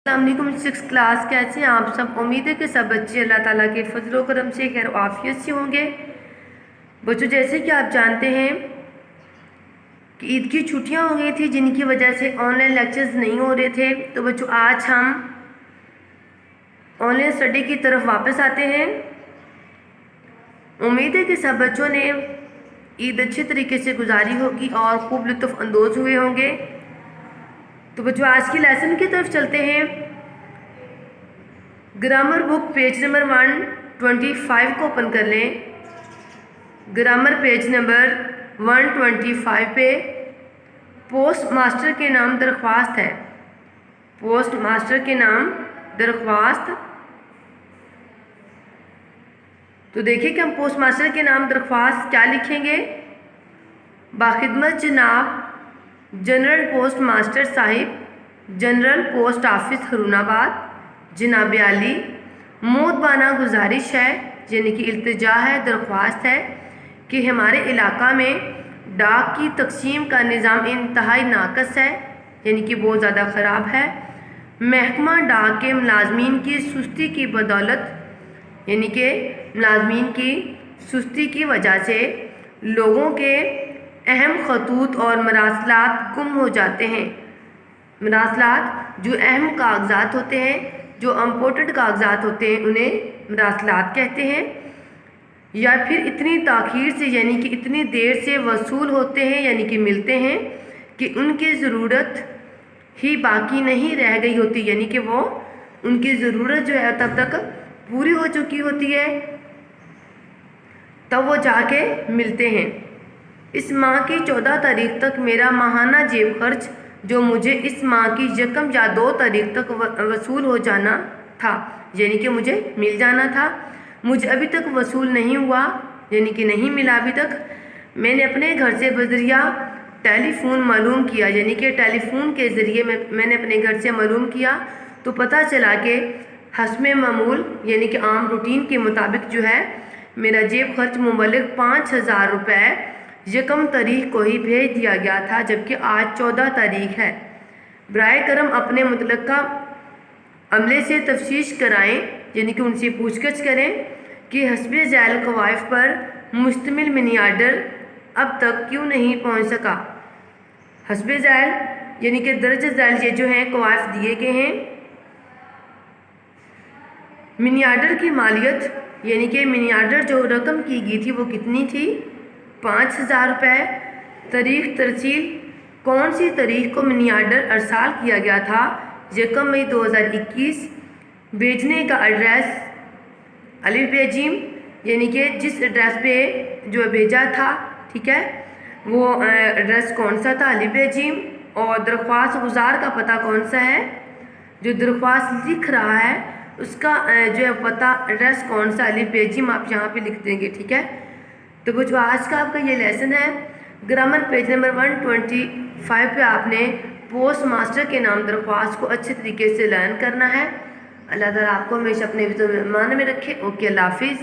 अस्सलाम वालेकुम। 6 क्लास कैसे हैं आप सब। उम्मीद है कि सब बच्चे अल्लाह ताला के फजल करम से खैर आफियत से होंगे। बच्चों, जैसे कि आप जानते हैं कि ईद की छुट्टियां हो गई थी, जिनकी वजह से ऑनलाइन लेक्चर्स नहीं हो रहे थे। तो बच्चों, आज हम ऑनलाइन स्टडी की तरफ वापस आते हैं। उम्मीद है कि सब बच्चों ने ईद अच्छे तरीके से गुजारी होगी और खूब लुत्फ़ अंदोज़ हुए होंगे। तो बच्चों, आज की लेसन की तरफ चलते हैं। ग्रामर बुक पेज नंबर 125 को ओपन कर लें। ग्रामर पेज नंबर 125 पे पोस्ट मास्टर के नाम दरख्वास्त है। पोस्ट मास्टर के नाम दरख्वास्त। तो देखिए कि हम पोस्ट मास्टर के नाम दरख्वास्त क्या लिखेंगे। बाखिदमत जनाब जनरल पोस्ट मास्टर साहिब, जनरल पोस्ट ऑफिस हरुनाबाद, जनाब आली, मोदबाना गुजारिश है, यानी कि इल्तिजा है, दरख्वास्त है कि हमारे इलाका में डाक की तकसीम का निज़ाम इंतहाई नाकस है, यानी कि बहुत ज़्यादा ख़राब है। महकमा डाक के मुलाजमीन की सुस्ती की बदौलत, यानी कि मुलाजमीन की सुस्ती की वजह से लोगों के अहम खतूत और मरासलात गुम हो जाते हैं। मरासलात जो अहम कागजात होते हैं, जो इम्पोर्टेंट कागजात होते हैं, उन्हें मरासलात कहते हैं। या फिर इतनी ताख़ीर से, यानी कि इतनी देर से वसूल होते हैं, यानी कि मिलते हैं कि उनकी ज़रूरत ही बाकी नहीं रह गई होती, यानी कि वो उनकी ज़रूरत जो है तब तक पूरी हो चुकी होती है, तब वो जाके मिलते हैं। इस माह की 14 तारीख तक मेरा माहाना जेब खर्च जो मुझे इस माह की 1 या 2 तारीख तक वसूल हो जाना था, यानी कि मुझे मिल जाना था, मुझे अभी तक वसूल नहीं हुआ, यानी कि नहीं मिला अभी तक। मैंने अपने घर से बजरिया टेलीफोन मालूम किया, यानी कि टेलीफोन के ज़रिए मैंने अपने घर से मालूम किया तो पता चला कि हस्मे मामूल, यानी कि आम रूटीन के मुताबिक जो है मेरा जेब खर्च मुबल्लिग 5000 रुपये 1 तारीख को ही भेज दिया गया था, जबकि आज 14 तारीख है। बराए करम अपने मुतलका अमले से तफ्तीश कराएं, यानी कि उनसे पूछगछ करें कि हस्बे ज़ैल कवाइफ पर मुश्तमिल मनी आर्डर अब तक क्यों नहीं पहुंच सका। हस्बे ज़ैल यानी कि दर्ज ज़ैल ये जो हैं कवाइफ दिए गए हैं। मनी आर्डर की मालियत, यानी कि मनी आर्डर जो रकम की गई थी वो कितनी थी, 5000 रुपये। तारीख तरसील, कौन सी तारीख को मनी आर्डर अरसाल किया गया था, 1 मई 2021। भेजने का एड्रेस अलिफ बेजीम, यानी कि जिस एड्रेस पे जो भेजा था, ठीक है, वो एड्रेस कौन सा था, अलिफ बेजीम। और दरख्वास्त गुजार का पता कौन सा है, जो दरख्वास्त लिख रहा है उसका जो है पता एड्रेस कौन सा, अलिफ बेजीम आप यहाँ पे लिख देंगे, ठीक है। तो वो जो आज का आपका ये लेसन है, ग्रामर पेज नंबर 125 पे आपने पोस्ट मास्टर के नाम दरख्वास्त को अच्छे तरीके से लर्न करना है। अल्लाह ताला आपको हमेशा अपने मान में रखे। ओके, अल्लाह हाफिज़।